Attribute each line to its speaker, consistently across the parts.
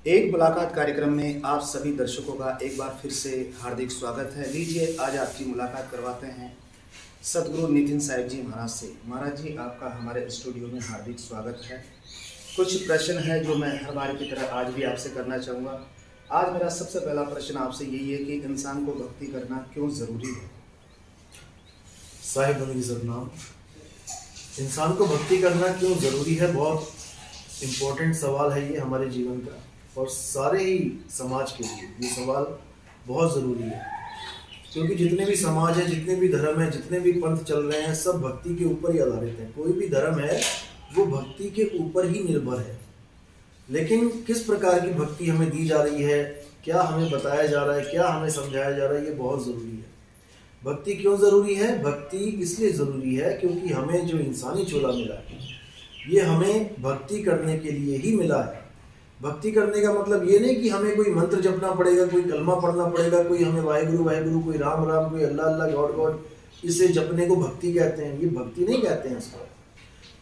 Speaker 1: एक मुलाकात कार्यक्रम में आप सभी दर्शकों का एक बार फिर से हार्दिक स्वागत है। लीजिए आज आपकी मुलाकात करवाते हैं सदगुरु नितिन साहिब जी महाराज से। महाराज जी, आपका हमारे स्टूडियो में हार्दिक स्वागत है। कुछ प्रश्न है जो मैं हर बार की तरह आज भी आपसे करना चाहूँगा। आज मेरा सबसे पहला प्रश्न आपसे यही है कि इंसान को भक्ति करना क्यों ज़रूरी है?
Speaker 2: साहिब बंदी सदनाम। इंसान को भक्ति करना क्यों ज़रूरी है, बहुत इम्पोर्टेंट सवाल है ये हमारे जीवन का और सारे ही समाज के लिए ये सवाल बहुत ज़रूरी है, क्योंकि जितने भी समाज हैं, जितने भी धर्म हैं, जितने भी पंथ चल रहे हैं, सब भक्ति के ऊपर ही आधारित हैं। कोई भी धर्म है वो भक्ति के ऊपर ही निर्भर है। लेकिन किस प्रकार की भक्ति हमें दी जा रही है, क्या हमें बताया जा रहा है, क्या हमें समझाया जा रहा है, ये बहुत ज़रूरी है। भक्ति क्यों ज़रूरी है? भक्ति इसलिए ज़रूरी है क्योंकि हमें जो इंसानी चोला मिला है ये हमें भक्ति करने के लिए ही मिला है। भक्ति करने का मतलब ये नहीं कि हमें कोई मंत्र जपना पड़ेगा, कोई कलमा पढ़ना पड़ेगा, कोई हमें वाहेगुरु वाहेगुरु, कोई राम राम, कोई अल्लाह अल्लाह, गॉड गॉड, इसे जपने को भक्ति कहते हैं। ये भक्ति नहीं कहते हैं इसको।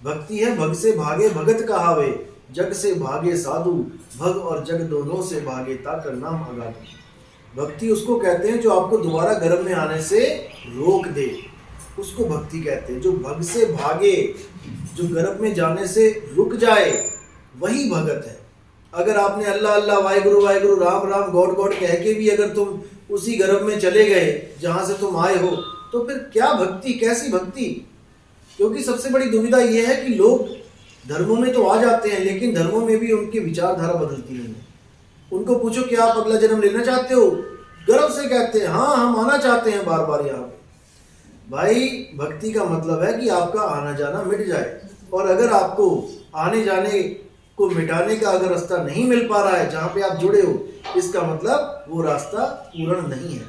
Speaker 2: भक्ति है भग से भागे भगत कहावे, जग से भागे साधु, भग और जग दोनों से भागे ताकर नाम अगाधु। भक्ति उसको कहते हैं जो आपको दोबारा गर्भ में आने से रोक दे, उसको भक्ति कहते हैं। जो भग से भागे, जो गर्भ में जाने से रुक जाए, वही भगत है। अगर आपने अल्लाह अल्लाह, वाहेगुरु वाहेगुरु, राम राम, गॉड गॉड कह के भी अगर तुम उसी गर्भ में चले गए जहां से तुम आए हो, तो फिर क्या भक्ति, कैसी भक्ति? क्योंकि सबसे बड़ी दुविधा यह है कि लोग धर्मों में तो आ जाते हैं, लेकिन धर्मों में भी उनकी विचारधारा बदलती नहीं है। उनको पूछो क्या आप अगला जन्म लेना चाहते हो, गर्व से कहते हैं हाँ हम आना चाहते हैं बार बार यहाँ पे। भाई, भक्ति का मतलब है कि आपका आना जाना मिट जाए, और अगर आपको आने जाने को मिटाने का अगर रास्ता नहीं मिल पा रहा है जहाँ पे आप जुड़े हो, इसका मतलब वो रास्ता पूर्ण नहीं है।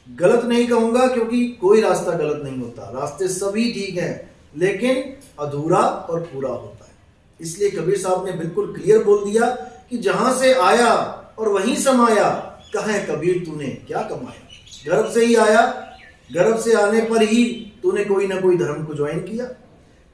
Speaker 2: गलत नहीं कहूँगा क्योंकि कोई रास्ता गलत नहीं होता, रास्ते सभी ठीक हैं, लेकिन अधूरा और पूरा होता है। इसलिए कबीर साहब ने बिल्कुल क्लियर बोल दिया कि जहाँ से आया और वहीं समाया, कहे कबीर तूने क्या कमाया। गर्भ से ही आया, गर्भ से आने पर ही तूने कोई ना कोई धर्म को ज्वाइन किया।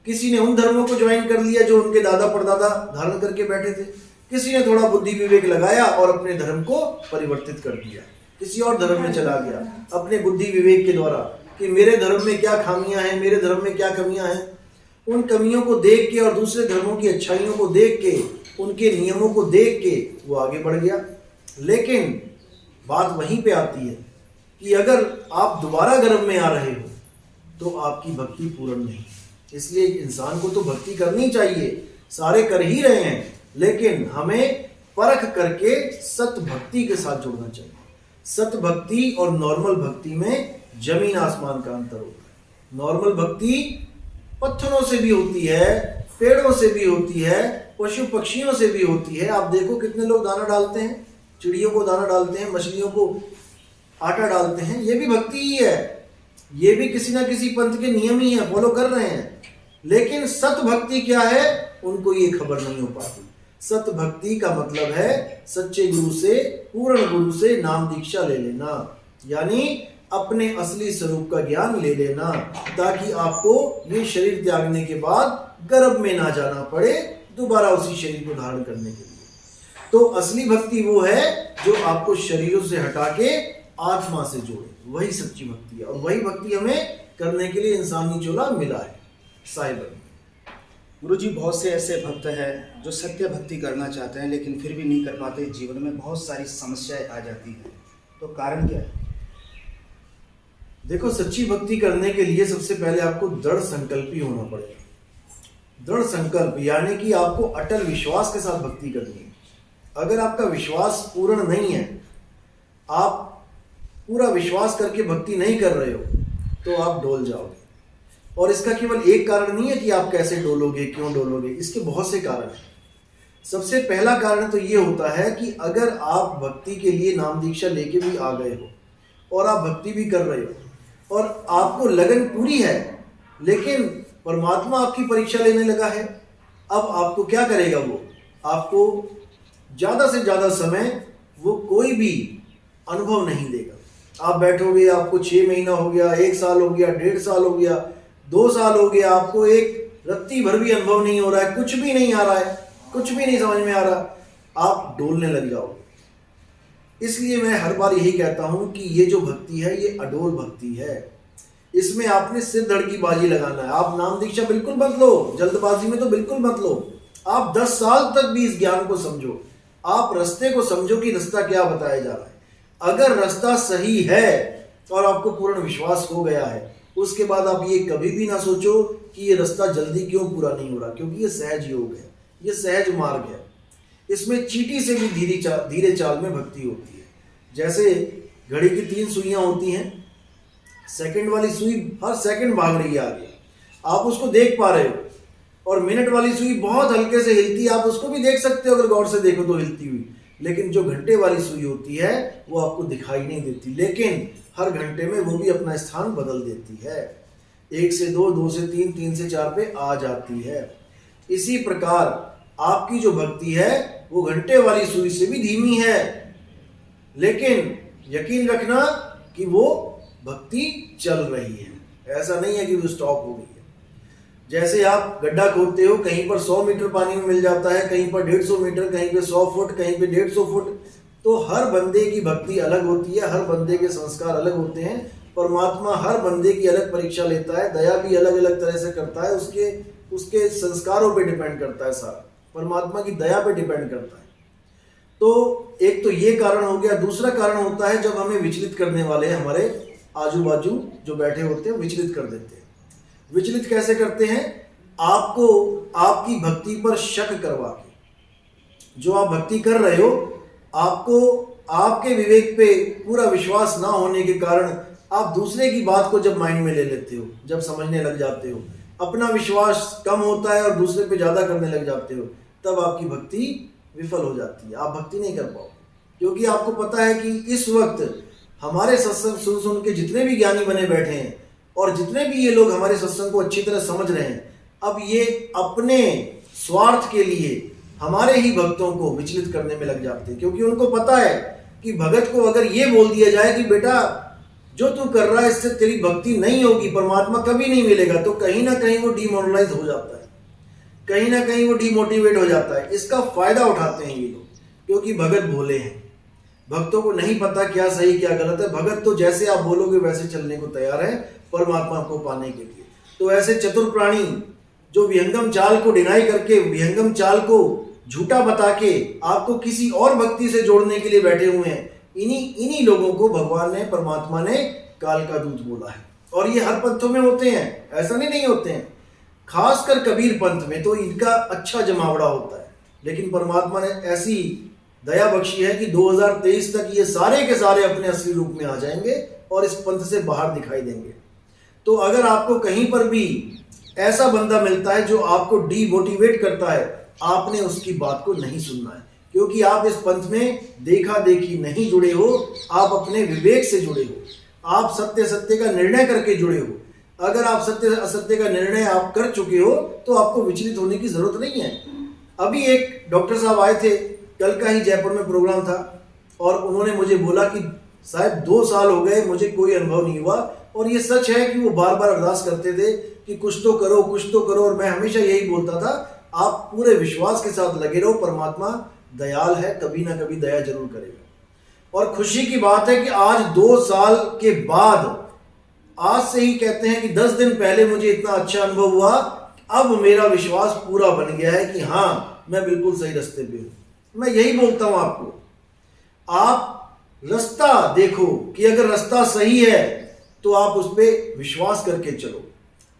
Speaker 2: किसी ने उन धर्मों को ज्वाइन कर लिया जो उनके दादा परदादा धारण करके बैठे थे, किसी ने थोड़ा बुद्धि विवेक लगाया और अपने धर्म को परिवर्तित कर दिया, किसी और धर्म में चला गया अपने बुद्धि विवेक के द्वारा कि मेरे धर्म में क्या खामियां हैं, मेरे धर्म में क्या कमियां हैं। उन कमियों को देख के और दूसरे धर्मों की अच्छाइयों को देख के, उनके नियमों को देख के वो आगे बढ़ गया। लेकिन बात वहीं पे आती है कि अगर आप दोबारा गर्भ में आ रहे हो तो आपकी भक्ति पूर्ण नहीं। इसलिए इंसान को तो भक्ति करनी चाहिए, सारे कर ही रहे हैं, लेकिन हमें परख करके सत भक्ति के साथ जुड़ना चाहिए। सत भक्ति और नॉर्मल भक्ति में जमीन आसमान का अंतर होता है। नॉर्मल भक्ति पत्थरों से भी होती है, पेड़ों से भी होती है, पशु पक्षियों से भी होती है। आप देखो कितने लोग दाना डालते हैं, चिड़ियों को दाना डालते हैं, मछलियों को आटा डालते हैं, ये भी भक्ति ही है। ये भी किसी ना किसी पंथ के नियम ही है, फॉलो कर रहे हैं। लेकिन सत भक्ति क्या है, उनको ये खबर नहीं हो पाती। सत भक्ति का मतलब है सच्चे गुरु से, पूर्ण गुरु से नाम दीक्षा ले लेना, यानी अपने असली स्वरूप का ज्ञान ले लेना, ताकि आपको ये शरीर त्यागने के बाद गर्भ में ना जाना पड़े दोबारा उसी शरीर को धारण करने के लिए। तो असली भक्ति वो है जो आपको शरीरों से हटा के आत्मा से जोड़े, वही सच्ची भक्ति है। और वही भक्ति हमें करने के लिए इंसानी चोला मिला है। साहिब
Speaker 1: गुरु जी, बहुत से ऐसे भक्त हैं जो सत्य भक्ति करना चाहते हैं लेकिन फिर भी नहीं कर पाते, जीवन में बहुत सारी समस्याएं आ जाती हैं, तो कारण क्या है?
Speaker 2: देखो, सच्ची भक्ति करने के लिए सबसे पहले आपको दृढ़ संकल्पी होना पड़ेगा। दृढ़ संकल्प यानी कि आपको अटल विश्वास के साथ भक्ति करनी है। अगर आपका विश्वास पूर्ण नहीं है, आप पूरा विश्वास करके भक्ति नहीं कर रहे हो, तो आप डोल जाओगे। और इसका केवल एक कारण नहीं है कि आप कैसे डोलोगे, क्यों डोलोगे, इसके बहुत से कारण हैं। सबसे पहला कारण तो ये होता है कि अगर आप भक्ति के लिए नाम दीक्षा लेके भी आ गए हो और आप भक्ति भी कर रहे हो और आपको लगन पूरी है, लेकिन परमात्मा आपकी परीक्षा लेने लगा है, अब आपको क्या करेगा? वो आपको ज़्यादा से ज़्यादा समय वो कोई भी अनुभव नहीं देगा। आप बैठोगे, आपको 6 महीना हो गया, 1 साल हो गया, 1.5 साल हो गया, 2 साल हो गया, आपको एक रत्ती भर भी अनुभव नहीं हो रहा है, कुछ भी नहीं आ रहा है, कुछ भी नहीं समझ में आ रहा, आप डोलने लग जाओगे। इसलिए मैं हर बार यही कहता हूं कि ये जो भक्ति है ये अडोल भक्ति है। इसमें आपने सिर धड़ की बाजी लगाना है। आप नाम दीक्षा बिल्कुल मत लो, जल्दबाजी में तो बिल्कुल मत लो। आप 10 साल तक भी इस ज्ञान को समझो, आप रास्ते को समझो कि रास्ता क्या बताया जा रहा है। अगर रास्ता सही है और आपको पूर्ण विश्वास हो गया है, उसके बाद आप ये कभी भी ना सोचो कि ये रास्ता जल्दी क्यों पूरा नहीं हो रहा, क्योंकि ये सहज योग है, ये सहज मार्ग है। इसमें चींटी से भी धीरे चाल में भक्ति होती है। जैसे घड़ी की 3 सुइयां होती हैं, सेकंड वाली सुई हर सेकंड भाग रही है आगे, आप उसको देख पा रहे हो, और मिनट वाली सुई बहुत हल्के से हिलती है, आप उसको भी देख सकते हो अगर गौर से देखो तो हिलती हुई। लेकिन जो घंटे वाली सुई होती है वो आपको दिखाई नहीं देती, लेकिन हर घंटे में वो भी अपना स्थान बदल देती है। 1 से 2, 2 से 3, 3 से 4 पे आ जाती है। इसी प्रकार आपकी जो भक्ति है वो घंटे वाली सुई से भी धीमी है, लेकिन यकीन रखना कि वो भक्ति चल रही है, ऐसा नहीं है कि वो स्टॉप हो गई है। जैसे आप गड्ढा खोदते हो, कहीं पर 100 मीटर पानी में मिल जाता है, कहीं पर 150 मीटर, कहीं पे 100 फुट, कहीं पे 150 फुट। तो हर बंदे की भक्ति अलग होती है, हर बंदे के संस्कार अलग होते हैं। परमात्मा हर बंदे की अलग परीक्षा लेता है, दया भी अलग अलग तरह से करता है, उसके संस्कारों पे डिपेंड करता है, सारा परमात्मा की दया पे डिपेंड करता है। तो एक तो ये कारण हो गया। दूसरा कारण होता है जब हमें विचलित करने वाले हमारे आजू बाजू जो बैठे होते हैं विचलित कर देते हैं। विचलित कैसे करते हैं? आपको आपकी भक्ति पर शक करवा के, जो आप भक्ति कर रहे हो, आपको आपके विवेक पे पूरा विश्वास ना होने के कारण आप दूसरे की बात को जब माइंड में ले लेते हो, जब समझने लग जाते हो, अपना विश्वास कम होता है और दूसरे पे ज्यादा करने लग जाते हो, तब आपकी भक्ति विफल हो जाती है। आप भक्ति नहीं कर पाओगे, क्योंकि आपको पता है कि इस वक्त हमारे सत्संग सुन के जितने भी ज्ञानी बने बैठे हैं और जितने भी ये लोग हमारे सत्संग को अच्छी तरह समझ रहे हैं, अब ये अपने स्वार्थ के लिए हमारे ही भक्तों को विचलित करने में लग जाते हैं। क्योंकि उनको पता है कि भगत को अगर ये बोल दिया जाए कि बेटा जो तू कर रहा है इससे तेरी भक्ति नहीं होगी, परमात्मा कभी नहीं मिलेगा, तो कहीं ना कहीं वो डिमोरलाइज हो जाता है, कहीं ना कहीं वो डिमोटिवेट हो जाता है। इसका फायदा उठाते हैं ये लोग, क्योंकि भगत भोले हैं, भक्तों को नहीं पता क्या सही क्या गलत है। भगत तो जैसे आप बोलोगे वैसे चलने को तैयार है परमात्मा को पाने के लिए। तो ऐसे चतुर प्राणी जो विहंगम चाल को डिनाई करके, विहंगम चाल को झूठा बता के आपको किसी और भक्ति से जोड़ने के लिए बैठे हुए हैं, इन्हीं लोगों को भगवान ने, परमात्मा ने काल का दूत बोला है। और ये हर पंथों में होते हैं, ऐसा नहीं होते हैं। खासकर कबीर पंथ में तो इनका अच्छा जमावड़ा होता है, लेकिन परमात्मा ने ऐसी दया बख्शी है कि 2023 तक ये सारे के सारे अपने असली रूप में आ जाएंगे और इस पंथ से बाहर दिखाई देंगे। तो अगर आपको कहीं पर भी ऐसा बंदा मिलता है जो आपको डीमोटिवेट करता है, आपने उसकी बात को नहीं सुनना है, क्योंकि आप इस पंथ में देखा देखी नहीं जुड़े हो, आप अपने विवेक से जुड़े हो, आप सत्य सत्य का निर्णय करके जुड़े हो। अगर आप सत्य असत्य का निर्णय आप कर चुके हो तो आपको विचलित होने की जरूरत नहीं है। अभी एक डॉक्टर साहब आए थे, कल का ही जयपुर में प्रोग्राम था, और उन्होंने मुझे बोला कि शायद 2 साल हो गए मुझे कोई अनुभव नहीं हुआ। और ये सच है कि वो बार बार अरदास करते थे कि कुछ तो करो, कुछ तो करो, और मैं हमेशा यही बोलता था आप पूरे विश्वास के साथ लगे रहो, परमात्मा दयाल है, कभी ना कभी दया जरूर करेगा। और खुशी की बात है कि आज 2 साल के बाद, आज से ही कहते हैं कि 10 दिन पहले मुझे इतना अच्छा अनुभव हुआ, अब मेरा विश्वास पूरा बन गया है कि हाँ मैं बिल्कुल सही रास्ते पे हूं। मैं यही बोलता हूं आपको, आप रास्ता देखो कि अगर रास्ता सही है तो आप उस पर विश्वास करके चलो।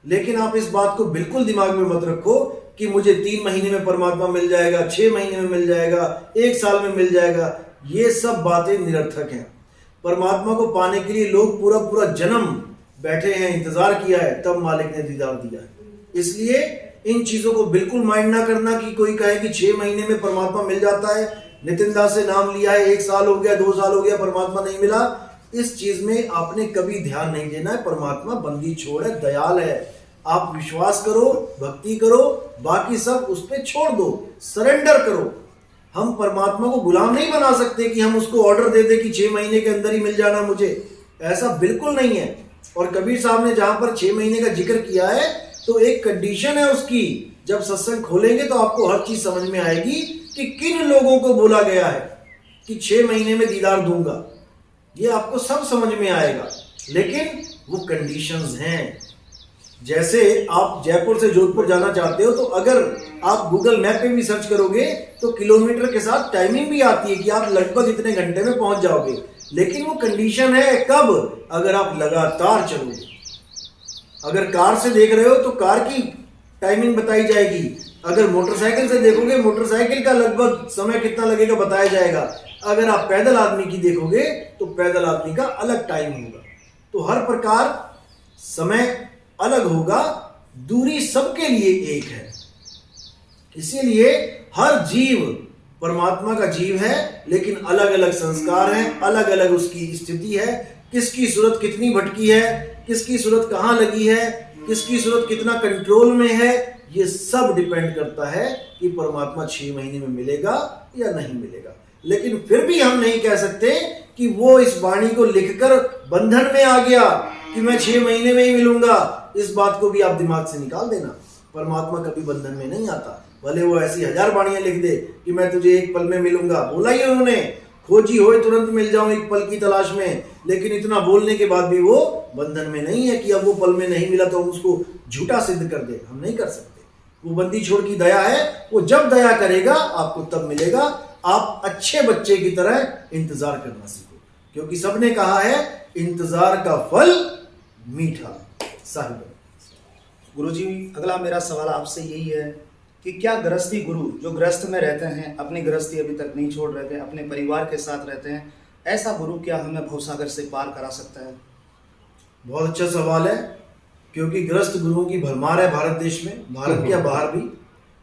Speaker 2: लेकिन आप इस बात को बिल्कुल दिमाग में मत रखो कि मुझे 3 महीने में परमात्मा मिल जाएगा, 6 महीने में मिल जाएगा, 1 साल में मिल जाएगा। ये सब बातें निरर्थक हैं। परमात्मा को पाने के लिए लोग पूरा पूरा जन्म बैठे हैं, इंतजार किया है, तब मालिक ने दीदार दिया है। इसलिए इन चीजों को बिल्कुल माइंड ना करना कि कोई कहे कि 6 महीने में परमात्मा मिल जाता है, नितिन दास से नाम लिया है, 1 साल हो गया, 2 साल हो गया, परमात्मा नहीं मिला। इस चीज में आपने कभी ध्यान नहीं देना है। परमात्मा बंदी छोड़ है, दयाल है। आप विश्वास करो, भक्ति करो, बाकी सब उस पर छोड़ दो, सरेंडर करो। हम परमात्मा को गुलाम नहीं बना सकते कि हम उसको ऑर्डर दे दे कि 6 महीने के अंदर ही मिल जाना मुझे, ऐसा बिल्कुल नहीं है। और कबीर साहब ने जहां पर 6 महीने का जिक्र किया है तो एक कंडीशन है उसकी जब सत्संग खोलेंगे तो आपको हर चीज समझ में आएगी कि किन लोगों को बोला गया है कि 6 महीने में दीदार दूंगा। ये आपको सब समझ में आएगा, लेकिन वो कंडीशंस हैं। जैसे आप जयपुर से जोधपुर जाना चाहते हो तो अगर आप गूगल मैप पे भी सर्च करोगे तो किलोमीटर के साथ टाइमिंग भी आती है कि आप लगभग इतने घंटे में पहुंच जाओगे, लेकिन वो कंडीशन है कब? अगर आप लगातार चलोगे। अगर कार से देख रहे हो तो कार की टाइमिंग बताई जाएगी, अगर मोटरसाइकिल से देखोगे मोटरसाइकिल का लगभग समय कितना लगेगा बताया जाएगा, अगर आप पैदल आदमी की देखोगे तो पैदल आदमी का अलग टाइम होगा। तो हर प्रकार समय अलग होगा, दूरी सबके लिए एक है। इसीलिए हर जीव परमात्मा का जीव है, लेकिन अलग अलग संस्कार हैं, अलग अलग उसकी स्थिति है, किसकी सूरत कितनी भटकी है, किसकी सूरत कहाँ लगी है, किसकी सूरत कितना कंट्रोल में है, ये सब डिपेंड करता है कि परमात्मा 6 महीने में मिलेगा या नहीं मिलेगा। लेकिन फिर भी हम नहीं कह सकते कि वो इस वाणी को लिखकर बंधन में आ गया कि मैं 6 महीने में ही मिलूंगा। इस बात को भी आप दिमाग से निकाल देना। परमात्मा कभी बंधन में नहीं आता, भले वो ऐसी 1000 वाणियां लिख दे कि मैं तुझे एक पल में मिलूंगा। बोला ही उन्होंने, खोजी होए तुरंत मिल जाऊं एक पल की तलाश में, लेकिन इतना बोलने के बाद भी वो बंधन में नहीं है कि अब वो पल में नहीं मिला तो हम उसको झूठा सिद्ध कर दे। हम नहीं कर सकते। वो बंदी छोड़ की दया है, वो जब दया करेगा आपको तब मिलेगा। आप अच्छे बच्चे की तरह इंतजार करना सीखो, क्योंकि सबने कहा है इंतजार का फल मीठा। साहिब
Speaker 1: गुरुजी, अगला मेरा सवाल आपसे यही है कि क्या गृहस्थी गुरु जो गृहस्थ में रहते हैं, अपनी गृहस्थी अभी तक नहीं छोड़ रहे थे, अपने परिवार के साथ रहते हैं, ऐसा गुरु क्या हमें भवसागर से पार करा सकता है?
Speaker 2: बहुत अच्छा सवाल है, क्योंकि गृहस्थ गुरुओं की भरमार है भारत देश में, भारत के बाहर भी।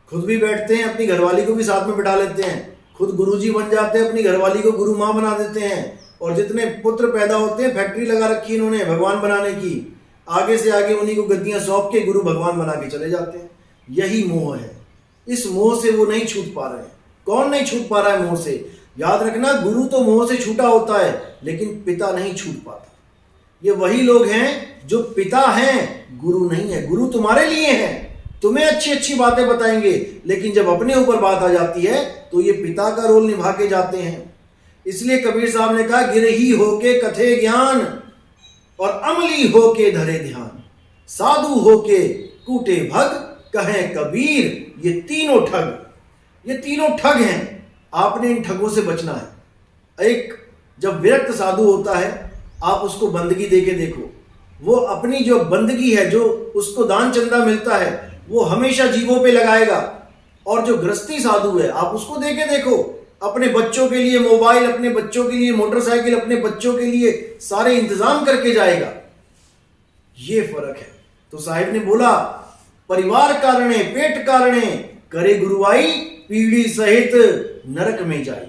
Speaker 2: खुद भी बैठते हैं, अपनी घरवाली को भी साथ में बिठा लेते हैं, खुद गुरुजी बन जाते हैं, अपनी घरवाली को गुरु माँ बना देते हैं, और जितने पुत्र पैदा होते हैं फैक्ट्री लगा रखी है इन्होंने भगवान बनाने की, आगे से आगे उन्हीं को गद्दियां सौंप के गुरु भगवान बना के चले जाते हैं। यही मोह है, इस मोह से वो नहीं छूट पा रहे हैं। कौन नहीं छूट पा रहा है मोह से? याद रखना, गुरु तो मोह से छूटा होता है, लेकिन पिता नहीं छूट पाता। ये वही लोग हैं जो पिता हैं, गुरु नहीं है। गुरु तुम्हारे लिए हैं, तुम्हें अच्छी अच्छी बातें बताएंगे, लेकिन जब अपने ऊपर बात आ जाती है तो ये पिता का रोल निभा के जाते हैं। इसलिए कबीर साहब ने कहा, गिरही होके कथे ज्ञान और अमली होके धरे ध्यान, साधु होके कूटे भग, कहे कबीर ये तीनों ठग। ये तीनों ठग हैं, आपने इन ठगों से बचना है। एक जब विरक्त साधु होता है, आप उसको बंदगी देके देखो, वो अपनी जो बंदगी है, जो उसको दान चंदा मिलता है, वो हमेशा जीवों पे लगाएगा। और जो गृहस्थी साधु है, आप उसको देके देखो, अपने बच्चों के लिए मोबाइल, अपने बच्चों के लिए मोटरसाइकिल, अपने बच्चों के लिए सारे इंतजाम करके जाएगा। ये फर्क है। तो साहिब ने बोला, परिवार कारणे पेट कारणे करे गुरुवाई, पीढ़ी सहित नरक में जाई।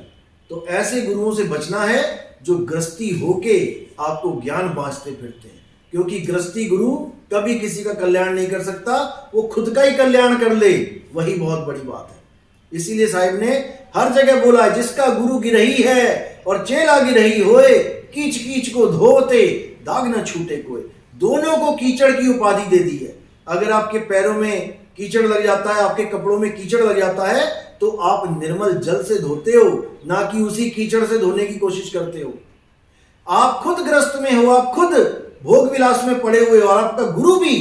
Speaker 2: तो ऐसे गुरुओं से बचना है जो गृहस्थी होके आपको ज्ञान बांटते फिरते हैं, क्योंकि गृहस्थी गुरु कभी किसी का कल्याण नहीं कर सकता, वो खुद का ही कल्याण कर ले, वही बहुत बड़ी बात है। इसीलिए साहिब ने हर जगह बोला है, जिसका गुरु गिरही है और चेला गिरही होए, कीच कीच को धोते दाग न छूटे कोई। दोनों को कीचड़ की उपाधि दे दी है। अगर आपके पैरों में कीचड़ लग जाता है, आपके कपड़ों में कीचड़ लग जाता है, तो आप निर्मल जल से धोते हो, ना कि उसी कीचड़ से धोने की कोशिश करते हो। आप खुद ग्रस्त में हो, आप खुद भोग विलास में पड़े हुए हो, और आपका गुरु भी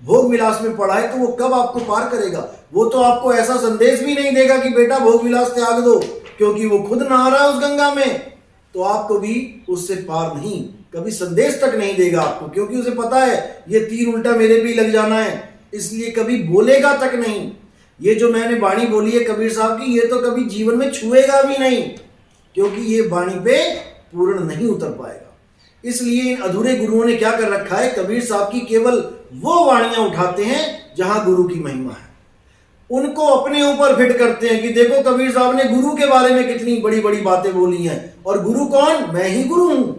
Speaker 2: भोग विलास में पड़ा है, तो वो कब आपको पार करेगा? वो तो आपको ऐसा संदेश भी नहीं देगा कि बेटा भोग विलास त्याग दो, क्योंकि वो खुद नहा रहा है उस गंगा में। तो आपको भी उससे पार नहीं, कभी संदेश तक नहीं देगा आपको, क्योंकि उसे पता है ये तीर उल्टा मेरे भी लग जाना है, इसलिए कभी बोलेगा तक नहीं। ये जो मैंने वाणी बोली है कबीर साहब की, ये तो कभी जीवन में छुएगा भी नहीं, क्योंकि ये वाणी पे पूर्ण नहीं उतर पाएगा। इसलिए इन अधूरे गुरुओं ने क्या कर रखा है, कबीर साहब की केवल वो वाणियां उठाते हैं जहां गुरु की महिमा है, उनको अपने ऊपर फिट करते हैं कि देखो कबीर साहब ने गुरु के बारे में कितनी बड़ी बड़ी बातें बोली हैं, और गुरु कौन? मैं ही गुरु हूं।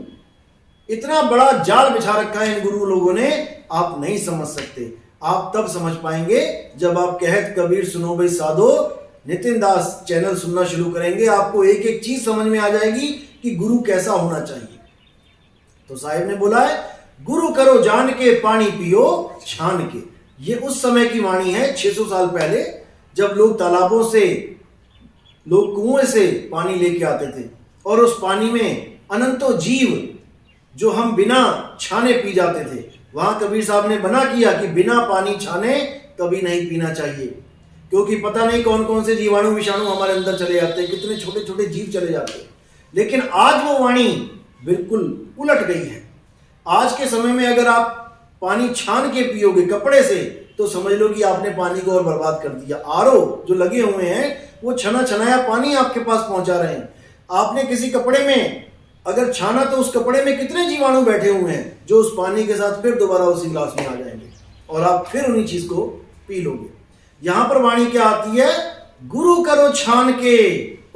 Speaker 2: इतना बड़ा जाल बिछा रखा है इन गुरु लोगों ने, आप नहीं समझ सकते। आप तब समझ पाएंगे जब आप कहत कबीर सुनो भाई साधो नितिन दास चैनल सुनना शुरू करेंगे, आपको एक एक चीज समझ में आ जाएगी कि गुरु कैसा होना चाहिए। तो साहिब ने बोला है, गुरु करो जान के पानी पियो छान के, ये उस समय की वाणी है 600 साल पहले, जब लोग तालाबों से, लोग कुएं से पानी लेके आते थे और उस पानी में अनंतों जीव जो हम बिना छाने पी जाते थे। वहां कबीर साहब ने मना किया कि बिना पानी छाने कभी नहीं पीना चाहिए, क्योंकि पता नहीं कौन कौन से जीवाणु विषाणु हमारे अंदर चले जाते हैं, कितने छोटे छोटे जीव चले जाते हैं। लेकिन आज वो वाणी बिल्कुल उलट गई है। आज के समय में अगर आप पानी छान के पियोगे कपड़े से, तो समझ लो कि आपने पानी को और बर्बाद कर दिया। आरओ जो लगे हुए हैं वो छना छनाया पानी आपके पास पहुंचा रहे हैं। आपने किसी कपड़े में अगर छाना तो उस कपड़े में कितने जीवाणु बैठे हुए हैं जो उस पानी के साथ फिर दोबारा उसी गिलास में आ जाएंगे और आप फिर उन्हीं चीज को पी लोगे। यहां पर वाणी क्या आती है? गुरु करो छान के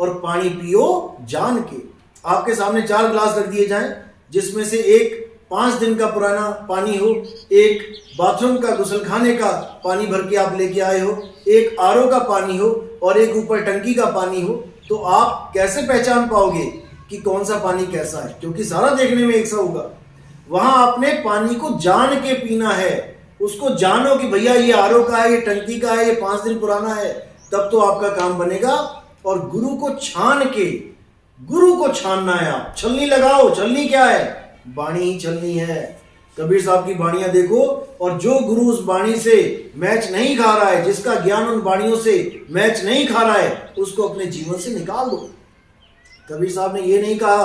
Speaker 2: और पानी पियो जान के। आपके सामने 4 गिलास रख दिए जाएं, जिसमें से एक 5 दिन का पुराना पानी हो, एक बाथरूम का गुसलखाने का पानी भर के आप लेके आए हो, एक आरओ का पानी हो और एक ऊपर टंकी का पानी हो, तो आप कैसे पहचान पाओगे कि कौन सा पानी कैसा है? क्योंकि सारा देखने में एक सा होगा। वहां आपने पानी को जान के पीना है, उसको जानो कि भैया ये आरओ का है, ये टंकी का है, ये 5 दिन पुराना है, तब तो आपका काम बनेगा। और गुरु को छान के, गुरु को छानना है। आप छलनी लगाओ, छलनी क्या है? बाणी ही छलनी है। कबीर साहब की बाणियां देखो, और जो गुरु उस बाणी से मैच नहीं खा रहा है, जिसका ज्ञान उन बाणियों से मैच नहीं खा रहा है, उसको अपने जीवन से निकाल दो। कबीर साहब ने ये नहीं कहा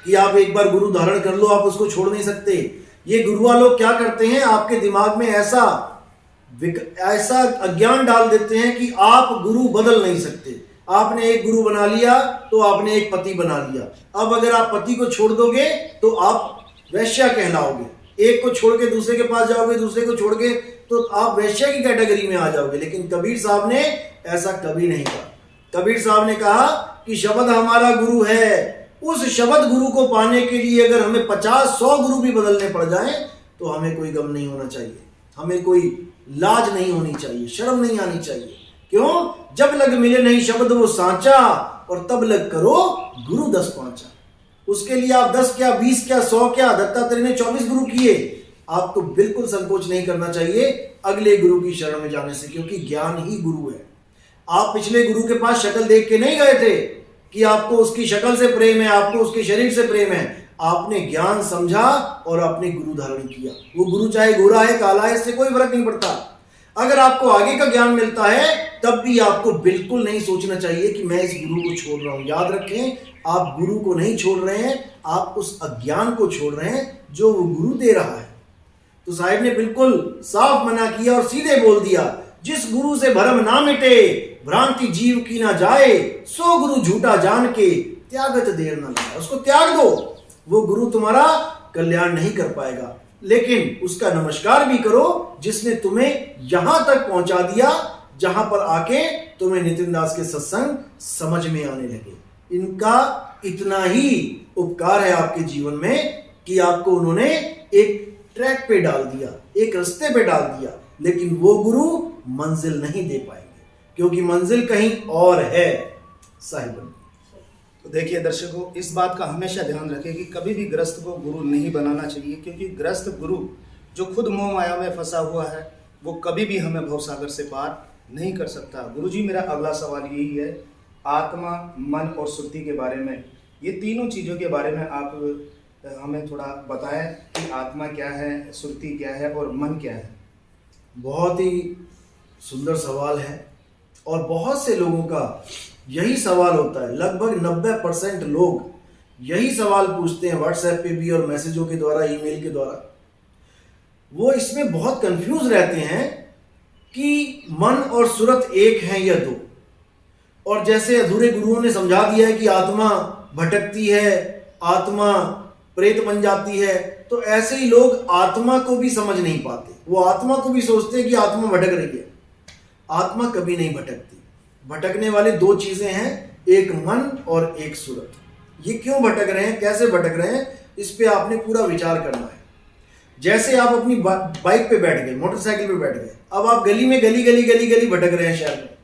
Speaker 2: कि आप एक बार गुरु धारण कर लो, आप उसको छोड़ नहीं सकते। ये गुरुआ लोग क्या करते हैं, आपके दिमाग में ऐसा अज्ञान डाल देते हैं कि आप गुरु बदल नहीं सकते। आपने एक गुरु बना लिया तो आपने एक पति बना लिया। अब अगर आप पति को छोड़ दोगे तो आप वैश्या कहलाओगे। एक को छोड़ के दूसरे के पास जाओगे, दूसरे को छोड़ के तो आप वैश्या की कैटेगरी में आ जाओगे। लेकिन कबीर साहब ने ऐसा कभी नहीं कहा। कबीर साहब ने कहा कि शब्द हमारा गुरु है। उस शब्द गुरु को पाने के लिए अगर हमें 50-100 गुरु भी बदलने पड़ जाएं तो हमें कोई गम नहीं होना चाहिए, हमें कोई लाज नहीं होनी चाहिए, शर्म नहीं आनी चाहिए। क्यों? जब लग मिले नहीं शब्द वो सांचा, और तब लग करो गुरु 10 पांचा। उसके लिए आप 10 क्या, 20 क्या, 100 क्या, दत्तात्रेय ने 24 गुरु किए। आपको बिल्कुल संकोच नहीं करना चाहिए अगले गुरु की शरण में जाने से, क्योंकि ज्ञान ही गुरु है। आप पिछले गुरु के पास शक्ल देख के नहीं गए थे कि आपको उसकी शक्ल से प्रेम है, आपको उसके शरीर से प्रेम है। आपने ज्ञान समझा और आपने गुरु धारण किया। वो गुरु चाहे गोरा है, काला है, इससे कोई फर्क नहीं पड़ता। अगर आपको आगे का ज्ञान मिलता है तब भी आपको बिल्कुल नहीं सोचना चाहिए कि मैं इस गुरु को छोड़ रहा हूं। याद रखें, आप गुरु को नहीं छोड़ रहे हैं, आप उस अज्ञान को छोड़ रहे हैं जो वो गुरु दे रहा है। तो साहिब ने बिल्कुल साफ मना किया और सीधे बोल दिया, जिस गुरु से भरम ना मिटे, भ्रांति जीव की ना जाए, सो गुरु झूठा जान के त्यागत देर ना लगा। उसको त्याग दो, वो गुरु तुम्हारा कल्याण नहीं कर पाएगा, लेकिन उसका नमस्कार भी करो जिसने तुम्हें यहां तक पहुंचा दिया जहां पर आके तुम्हें नितिन दास के सत्संग समझ में आने लगे। इनका इतना ही उपकार है आपके जीवन में कि आपको उन्होंने एक ट्रैक पे डाल दिया, एक रास्ते पे डाल दिया, लेकिन वो गुरु मंजिल नहीं दे पाएंगे, क्योंकि मंजिल कहीं और है। साहिब,
Speaker 1: तो देखिए दर्शकों, इस बात का हमेशा ध्यान रखें कि कभी भी गृहस्थ को गुरु नहीं बनाना चाहिए, क्योंकि गृहस्थ गुरु जो खुद मोह माया में फंसा हुआ है वो कभी भी हमें भवसागर से पार नहीं कर सकता। गुरुजी, मेरा अगला सवाल यही है, आत्मा, मन और सुरति के बारे में, ये तीनों चीज़ों के बारे में आप हमें थोड़ा बताएं कि आत्मा क्या है, सुरति क्या है और मन क्या है।
Speaker 2: बहुत ही सुंदर सवाल है और बहुत से लोगों का यही सवाल होता है। लगभग 90% लोग यही सवाल पूछते हैं व्हाट्सएप पे भी और मैसेजों के द्वारा, ईमेल के द्वारा। वो इसमें बहुत कंफ्यूज रहते हैं कि मन और सुरत एक हैं या दो। और जैसे अधूरे गुरुओं ने समझा दिया है कि आत्मा भटकती है, आत्मा प्रेत बन जाती है, तो ऐसे ही लोग आत्मा को भी समझ नहीं पाते। वो आत्मा को भी सोचते हैं कि आत्मा भटक रही है। आत्मा कभी नहीं भटकती। भटकने वाले 2 चीजें हैं, एक मन और एक सुरत। ये क्यों भटक रहे हैं, कैसे भटक रहे हैं, इस पे आपने पूरा विचार करना है। जैसे आप अपनी बाइक पे बैठ गए, मोटरसाइकिल पे बैठ गए, अब आप गली में गली भटक रहे हैं शहर में।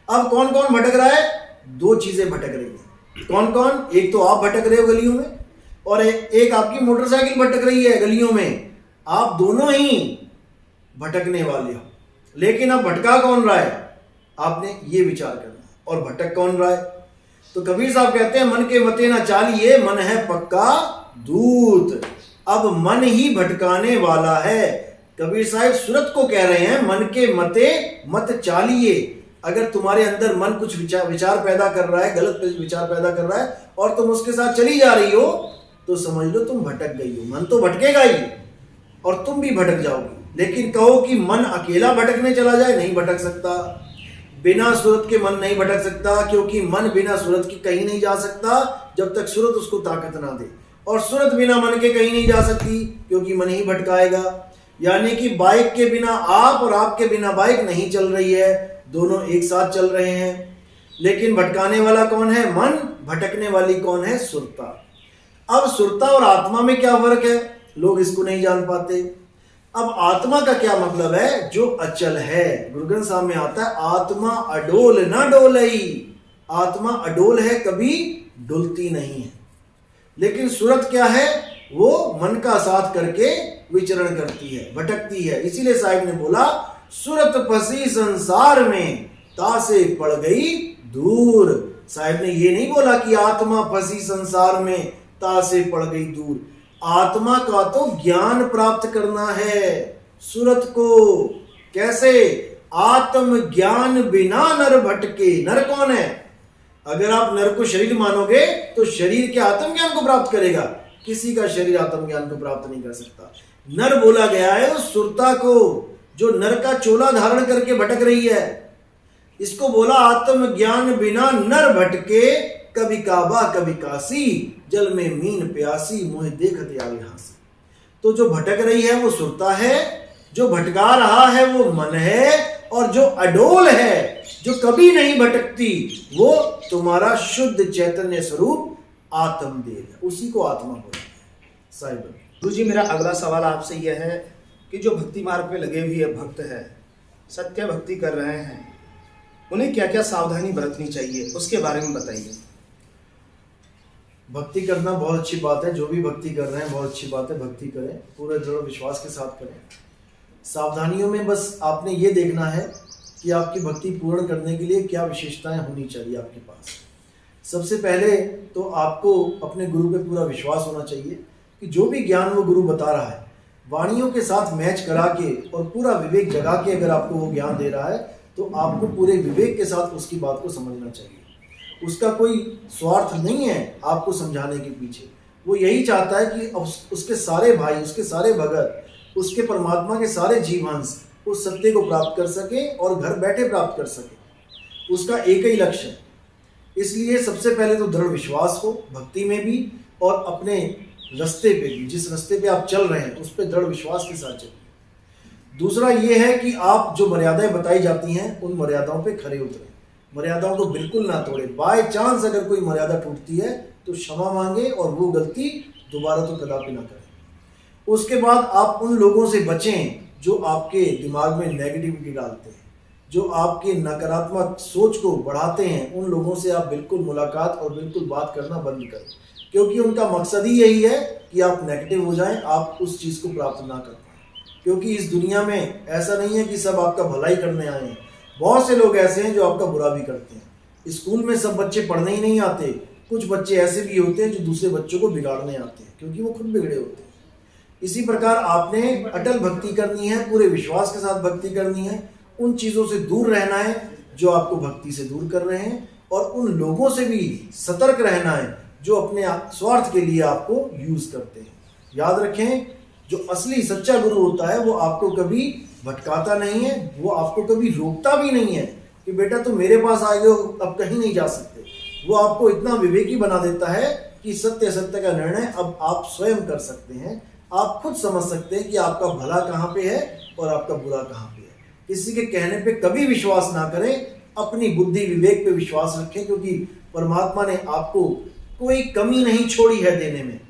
Speaker 2: अब कौन कौन भटक रहा है? 2 चीजें भटक रही हैं। कौन कौन? एक तो आप भटक रहे हो गलियों में, और एक आपकी मोटरसाइकिल भटक रही है गलियों में। आप दोनों ही भटकने वाले हो। लेकिन अब भटका कौन रहा है, आपने ये विचार करना है। और भटक कौन रहा है? तो कबीर साहब कहते हैं मन के मते ना चालिए, मन है पक्का दूत। अब मन ही भटकाने वाला है। कबीर साहब सूरत को कह रहे हैं मन के मते मत चालिए। अगर तुम्हारे अंदर मन कुछ विचार पैदा कर रहा है, गलत विचार पैदा कर रहा है और तुम उसके साथ चली जा रही हो, तो समझ लो तुम भटक गई हो। मन तो भटकेगा ही और तुम भी भटक जाओगी। लेकिन कहो कि मन अकेला भटकने चला जाए, नहीं भटक सकता। बिना सूरत के मन नहीं भटक सकता, क्योंकि मन बिना सूरत के कहीं नहीं जा सकता जब तक सूरत उसको ताकत ना दे। और सूरत बिना मन के कहीं नहीं जा सकती, क्योंकि मन ही भटकाएगा। यानी कि बाइक के बिना आप और आपके बिना बाइक नहीं चल रही है, दोनों एक साथ चल रहे हैं। लेकिन भटकाने वाला कौन है? मन। भटकने वाली कौन है? सुरता। अब सुरता और आत्मा में क्या फर्क है? लोग इसको नहीं जान पाते। अब आत्मा का क्या मतलब है? जो अचल है। गुरु ग्रंथ साहब में आता है आत्मा अडोल न डोलई। आत्मा अडोल है, कभी डुलती नहीं है। लेकिन सूरत क्या है? वो मन का साथ करके विचरण करती है, भटकती है। इसीलिए साहिब ने बोला सूरत फंसी संसार में, तासे पड़ गई दूर। साहिब ने ये नहीं बोला कि आत्मा फंसी संसार में, तासे पड़ गई दूर। आत्मा का तो ज्ञान प्राप्त करना है सूरत को। कैसे? आत्म ज्ञान बिना नर भटके। नर कौन है? अगर आप नर को शरीर मानोगे तो शरीर के आत्म ज्ञान को प्राप्त करेगा, किसी का शरीर आत्म ज्ञान को प्राप्त नहीं कर सकता। नर बोला गया है उस सुरता को जो नर का चोला धारण करके भटक रही है। इसको बोला आत्म ज्ञान बिना नर भटके, कभी काबा कभी काशी, जल में मीन प्यासी, मुझे देखते आवे हासी। तो जो भटक रही है वो सुरता है, जो भटका रहा है वो मन है, और जो अडोल है, जो कभी नहीं भटकती, वो तुम्हारा शुद्ध चैतन्य स्वरूप आत्मदेव है। उसी को आत्मा बोलते हैं साहिब।
Speaker 1: गुरु जी, मेरा अगला सवाल आपसे यह है कि जो भक्ति मार्ग पे लगे हुए भक्त है, सत्य भक्ति कर रहे हैं, उन्हें क्या क्या सावधानी बरतनी चाहिए, उसके बारे में बताइए।
Speaker 2: भक्ति करना बहुत अच्छी बात है। जो भी भक्ति कर रहे हैं बहुत अच्छी बात है, भक्ति करें, पूरे दृढ़ विश्वास के साथ करें। सावधानियों में बस आपने ये देखना है कि आपकी भक्ति पूर्ण करने के लिए क्या विशेषताएं होनी चाहिए आपके पास। सबसे पहले तो आपको अपने गुरु पे पूरा विश्वास होना चाहिए कि जो भी ज्ञान वो गुरु बता रहा है, वाणियों के साथ मैच करा के और पूरा विवेक जगा के अगर आपको वो ज्ञान दे रहा है, तो आपको पूरे विवेक के साथ उसकी बात को समझना चाहिए। उसका कोई स्वार्थ नहीं है आपको समझाने के पीछे। वो यही चाहता है कि उसके सारे भाई, उसके सारे भगत, उसके परमात्मा के सारे जीवांश उस सत्य को प्राप्त कर सके और घर बैठे प्राप्त कर सके। उसका एक ही लक्ष्य है। इसलिए सबसे पहले तो दृढ़ विश्वास हो भक्ति में भी, और अपने रास्ते पे भी, जिस रास्ते पे आप चल रहे हैं उस पर दृढ़ विश्वास के साथ चलिए। दूसरा ये है कि आप जो मर्यादाएं बताई जाती हैं उन मर्यादाओं पे खरे उतरें, मर्यादाओं को बिल्कुल ना तोड़ें। बाय चांस अगर कोई मर्यादा टूटती है तो क्षमा मांगे और वो गलती दोबारा तो कदापि ना करें। उसके बाद आप उन लोगों से बचें जो आपके दिमाग में नेगेटिविटी डालते हैं, जो आपके नकारात्मक सोच को बढ़ाते हैं। उन लोगों से आप बिल्कुल मुलाकात और बिल्कुल बात करना बंद करें, क्योंकि उनका मकसद ही यही है कि आप नेगेटिव हो जाएं, आप उस चीज़ को प्राप्त ना कर पाएं। क्योंकि इस दुनिया में ऐसा नहीं है कि सब आपका भलाई करने आए हैं। बहुत से लोग ऐसे हैं जो आपका बुरा भी करते हैं। स्कूल में सब बच्चे पढ़ने ही नहीं आते, कुछ बच्चे ऐसे भी होते हैं जो दूसरे बच्चों को बिगाड़ने आते हैं, क्योंकि वो खुद बिगड़े होते हैं। इसी प्रकार आपने अटल भक्ति करनी है, पूरे विश्वास के साथ भक्ति करनी है। उन चीज़ों से दूर रहना है जो आपको भक्ति से दूर कर रहे हैं, और उन लोगों से भी सतर्क रहना है जो अपने स्वार्थ के लिए आपको यूज करते हैं। याद रखें, जो असली सच्चा गुरु होता है वो आपको कभी भटकाता नहीं है, वो आपको कभी रोकता भी नहीं है कि बेटा तुम मेरे पास आ गए हो, अब कहीं नहीं जा सकते। वो आपको इतना विवेकी बना देता है कि सत्य सत्य का निर्णय अब आप स्वयं कर सकते हैं। आप खुद समझ सकते हैं कि आपका भला कहाँ पे है और आपका बुरा कहाँ पे है। किसी के कहने पे कभी विश्वास ना करें, अपनी बुद्धि विवेक पे विश्वास रखें, क्योंकि परमात्मा ने आपको कोई कमी नहीं छोड़ी है देने में।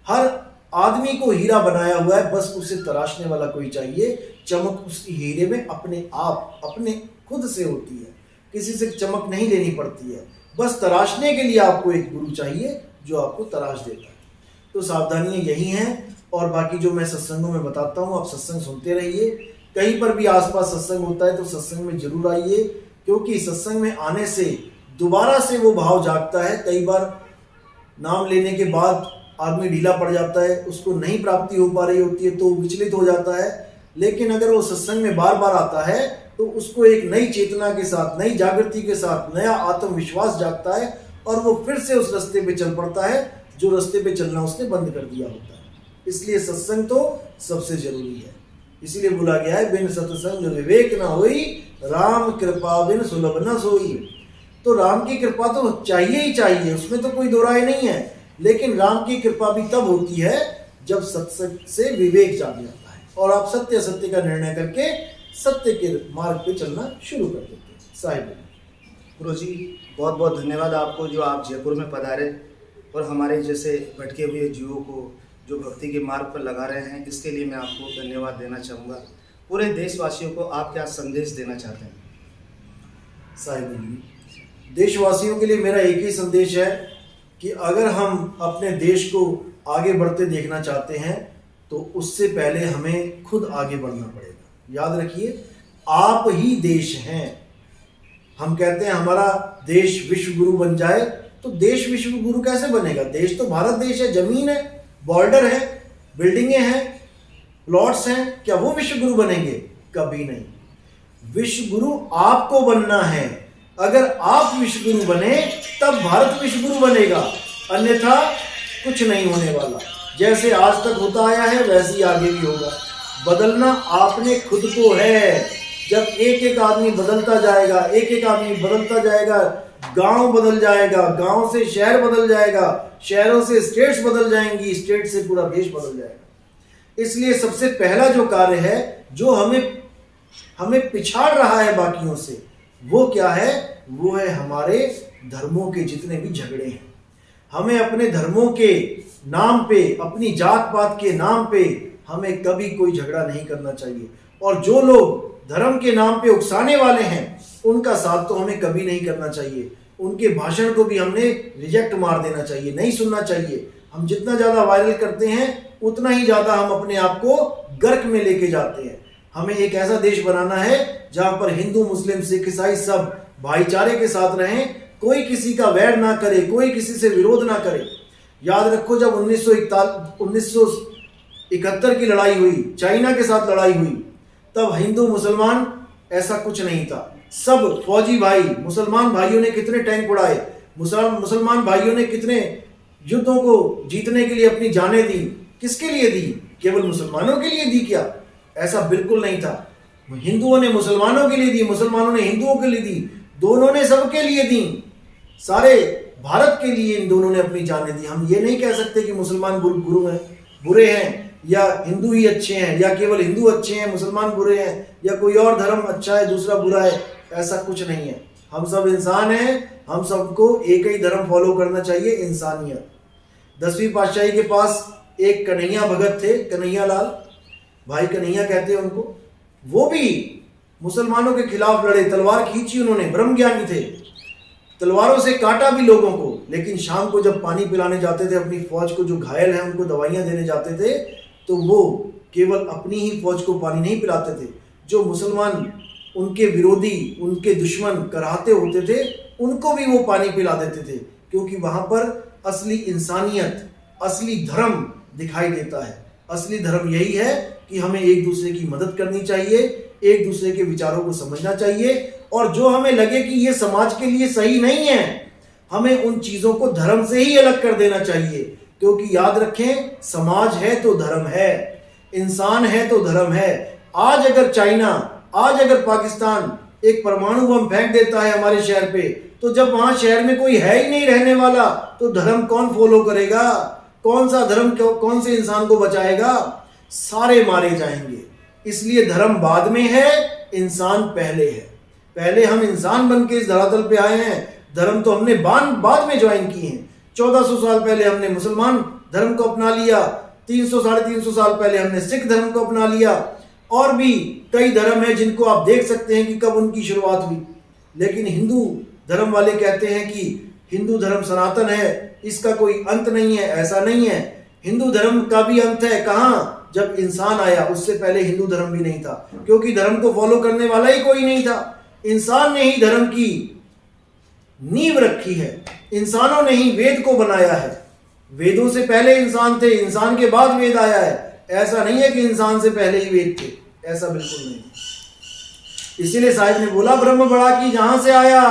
Speaker 2: हर आदमी को हीरा बनाया हुआ है, बस उसे तराशने वाला कोई चाहिए। चमक उस हीरे में अपने आप, अपने खुद से होती है, किसी से चमक नहीं लेनी पड़ती है। बस तराशने के लिए आपको एक गुरु चाहिए जो आपको तराश देता है। तो सावधानियां यही हैं, और बाकी जो मैं सत्संगों में बताता हूँ आप सत्संग सुनते रहिए। कहीं पर भी आसपास सत्संग होता है तो सत्संग में जरूर आइए, क्योंकि सत्संग में आने से दोबारा से वो भाव जागता है। कई बार नाम लेने के बाद आदमी ढीला पड़ जाता है, उसको नहीं प्राप्ति हो पा रही होती है तो विचलित हो जाता है, लेकिन अगर वो सत्संग में बार बार आता है तो उसको एक नई चेतना के साथ, नई जागृति के साथ नया आत्मविश्वास जागता है और वो फिर से उस रास्ते पे चल पड़ता है जो रास्ते पे चलना उसने बंद कर दिया होता है। इसलिए सत्संग तो सबसे जरूरी है। इसीलिए बोला गया है, बिन सत्संग विवेक न होई, राम कृपा बिन सुलभ न सोई। तो राम की कृपा तो चाहिए ही चाहिए, उसमें तो कोई दो राय नहीं है, लेकिन राम की कृपा भी तब होती है जब सत्संग से विवेक जाग जाता है और आप सत्य असत्य का निर्णय करके सत्य के मार्ग पे चलना शुरू कर देते हैं। साहिब
Speaker 1: गुरु जी, बहुत बहुत धन्यवाद आपको जो आप जयपुर में पधारे और हमारे जैसे भटके हुए जीवों को जो भक्ति के मार्ग पर लगा रहे हैं, इसके लिए मैं आपको धन्यवाद देना चाहूँगा। पूरे देशवासियों को आप क्या संदेश देना चाहते हैं?
Speaker 2: साहिब जी, देशवासियों के लिए मेरा एक ही संदेश है कि अगर हम अपने देश को आगे बढ़ते देखना चाहते हैं तो उससे पहले हमें खुद आगे बढ़ना पड़ेगा। याद रखिए, आप ही देश हैं। हम कहते हैं हमारा देश विश्व गुरु बन जाए, तो देश विश्व गुरु कैसे बनेगा? देश तो भारत देश है, जमीन है, बॉर्डर है, बिल्डिंगें हैं, प्लॉट्स हैं, क्या वो विश्व गुरु बनेंगे? कभी नहीं। विश्व गुरु आपको बनना है। अगर आप विश्व गुरु बने तब भारत विश्व गुरु बनेगा, अन्यथा कुछ नहीं होने वाला। जैसे आज तक होता आया है वैसे ही आगे भी होगा। बदलना आपने खुद को है। जब एक एक आदमी बदलता जाएगा, एक एक आदमी बदलता जाएगा, गांव बदल जाएगा, गांव से शहर बदल जाएगा, शहरों से स्टेट्स बदल जाएंगी, स्टेट से पूरा देश बदल जाएगा। इसलिए सबसे पहला जो कार्य है जो हमें पिछाड़ रहा है बाकियों से, वो क्या है? वो है हमारे धर्मों के जितने भी झगड़े हैं। हमें अपने धर्मों के नाम पे, अपनी जात पात के नाम पे हमें कभी कोई झगड़ा नहीं करना चाहिए। और जो लोग धर्म के नाम पे उकसाने वाले हैं उनका साथ तो हमें कभी नहीं करना चाहिए। उनके भाषण को भी हमने रिजेक्ट मार देना चाहिए, नहीं सुनना चाहिए। हम जितना ज़्यादा वायरल करते हैं उतना ही ज़्यादा हम अपने आप को गर्क में लेके जाते हैं। हमें एक ऐसा देश बनाना है जहाँ पर हिंदू, मुस्लिम, सिख, ईसाई सब भाईचारे के साथ रहें, कोई किसी का वैर ना करे, कोई किसी से विरोध ना करे। याद रखो, जब 1971 की लड़ाई हुई, चाइना के साथ लड़ाई हुई, तब हिंदू मुसलमान ऐसा कुछ नहीं था। सब फौजी भाई, मुसलमान भाइयों ने कितने टैंक उड़ाए, मुसलमान भाइयों ने कितने युद्धों को जीतने के लिए अपनी जानें दी। किसके लिए दी? केवल मुसलमानों के लिए दी क्या? ऐसा बिल्कुल नहीं था। हिंदुओं ने मुसलमानों के लिए दी, मुसलमानों ने हिंदुओं के लिए दी, दोनों ने सबके लिए दी। सारे भारत के लिए इन दोनों ने अपनी जानें दी। हम ये नहीं कह सकते कि मुसलमान गुरु हैं, बुरे हैं, या हिंदू ही अच्छे हैं, या केवल हिंदू अच्छे हैं मुसलमान बुरे हैं, या कोई और धर्म अच्छा है दूसरा बुरा है। ऐसा कुछ नहीं है। हम सब इंसान हैं, हम सबको एक ही धर्म फॉलो करना चाहिए, इंसानियत। 10वीं पातशाही के पास एक कन्हैया भगत थे, कन्हैया लाल, भाई कन्हैया कहते हैं उनको। वो भी मुसलमानों के खिलाफ लड़े, तलवार खींची उन्होंने, ब्रह्मज्ञानी थे, तलवारों से काटा भी लोगों को। लेकिन शाम को जब पानी पिलाने जाते थे अपनी फौज को, जो घायल हैं उनको दवाइयां देने जाते थे, तो वो केवल अपनी ही फौज को पानी नहीं पिलाते थे, जो मुसलमान उनके विरोधी, उनके दुश्मन कराहते होते थे, उनको भी वो पानी पिला देते थे। क्योंकि वहां पर असली इंसानियत, असली धर्म दिखाई देता है। असली धर्म यही है कि हमें एक दूसरे की मदद करनी चाहिए, एक दूसरे के विचारों को समझना चाहिए, और जो हमें लगे कि ये समाज के लिए सही नहीं है, हमें उन चीजों को धर्म से ही अलग कर देना चाहिए। क्योंकि याद रखें, समाज है तो धर्म है, इंसान है तो धर्म है। आज अगर चाइना, आज अगर पाकिस्तान एक परमाणु बम फेंक देता है हमारे शहर पे, तो जब वहां शहर में कोई है ही नहीं रहने वाला, तो धर्म कौन फॉलो करेगा? कौन सा धर्म, कौन से इंसान को बचाएगा? सारे मारे जाएंगे। इसलिए धर्म बाद में है, इंसान पहले है। पहले हम इंसान बन के इस धरातल पे आए हैं, धर्म तो हमने बाद में ज्वाइन किए हैं। 1400 साल पहले हमने मुसलमान धर्म को अपना लिया, 300 साढ़े 300 साल पहले हमने सिख धर्म को अपना लिया, और भी कई धर्म है जिनको आप देख सकते हैं कि कब उनकी शुरुआत हुई। लेकिन हिंदू धर्म वाले कहते हैं कि हिंदू धर्म सनातन है, इसका कोई अंत नहीं है। ऐसा नहीं है। हिंदू धर्म का भी अंत है। कहाँ? जब इंसान आया उससे पहले हिंदू धर्म भी नहीं था, क्योंकि धर्म को फॉलो करने वाला ही कोई नहीं था। इंसान ने ही धर्म की नींव रखी है, इंसानों ने ही वेद को बनाया है। वेदों से पहले इंसान थे, इंसान के बाद वेद आया है। ऐसा नहीं है कि इंसान से पहले ही वेद थे, ऐसा बिल्कुल नहीं। इसीलिए साहिब ने बोला ब्रह्म बड़ा की जहां से आया,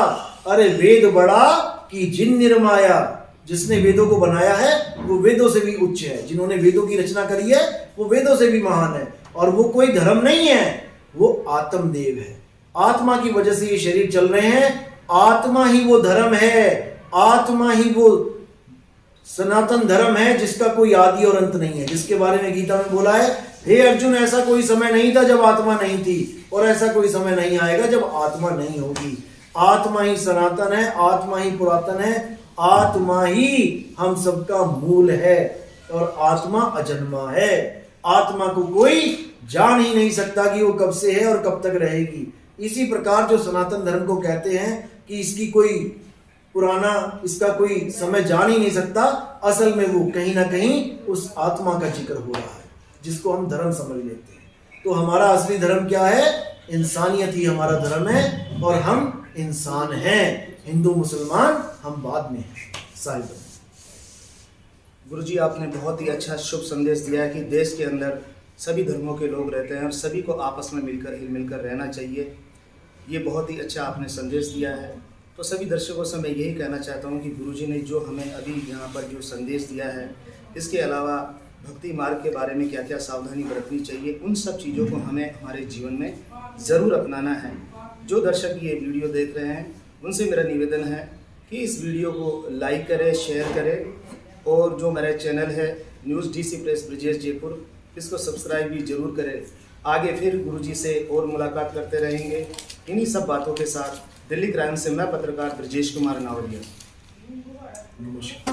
Speaker 2: अरे वेद बड़ा की जिन निर्माया। जिसने वेदों को बनाया है वो वेदों से भी उच्च है, जिन्होंने वेदों की रचना करी है वो वेदों से भी महान है। और वो कोई धर्म नहीं है, वो आत्मदेव है। आत्मा की वजह से ये शरीर चल रहे हैं, आत्मा ही वो धर्म है, आत्मा ही वो सनातन धर्म है जिसका कोई आदि और अंत नहीं है, जिसके बारे में गीता में बोला है, हे अर्जुन ऐसा कोई समय नहीं था जब आत्मा नहीं थी, और ऐसा कोई समय नहीं आएगा जब आत्मा नहीं होगी। आत्मा ही सनातन है, आत्मा ही पुरातन है, आत्मा ही हम सबका मूल है, और आत्मा अजन्मा है। आत्मा को कोई जान ही नहीं सकता कि वो कब से है और कब तक रहेगी। इसी प्रकार जो सनातन धर्म को कहते हैं कि इसकी कोई पुराना, इसका कोई समय जान ही नहीं सकता, असल में वो कहीं ना कहीं उस आत्मा का जिक्र हो रहा है जिसको हम धर्म समझ लेते हैं। तो हमारा असली धर्म क्या है? इंसानियत ही हमारा धर्म है, और हम इंसान हैं। हिंदू मुसलमान हम बाद में हैं। साहिब
Speaker 1: गुरुजी, आपने बहुत ही अच्छा शुभ संदेश दिया है कि देश के अंदर सभी धर्मों के लोग रहते हैं और सभी को आपस में मिलकर रहना चाहिए। ये बहुत ही अच्छा आपने संदेश दिया है। तो सभी दर्शकों से मैं यही कहना चाहता हूँ कि गुरुजी ने जो हमें अभी यहाँ पर जो संदेश दिया है, इसके अलावा भक्ति मार्ग के बारे में क्या क्या सावधानी बरतनी चाहिए, उन सब चीज़ों को हमें हमारे जीवन में ज़रूर अपनाना है। जो दर्शक ये वीडियो देख रहे हैं उनसे मेरा निवेदन है कि इस वीडियो को लाइक करें, शेयर करें, और जो मेरा चैनल है news DC press Brijesh Jaipur, इसको सब्सक्राइब भी जरूर करें। आगे फिर गुरुजी से और मुलाकात करते रहेंगे इन्हीं सब बातों के साथ। दिल्ली क्राइम से मैं पत्रकार ब्रिजेश कुमार नावरिया।
Speaker 2: नमस्कार।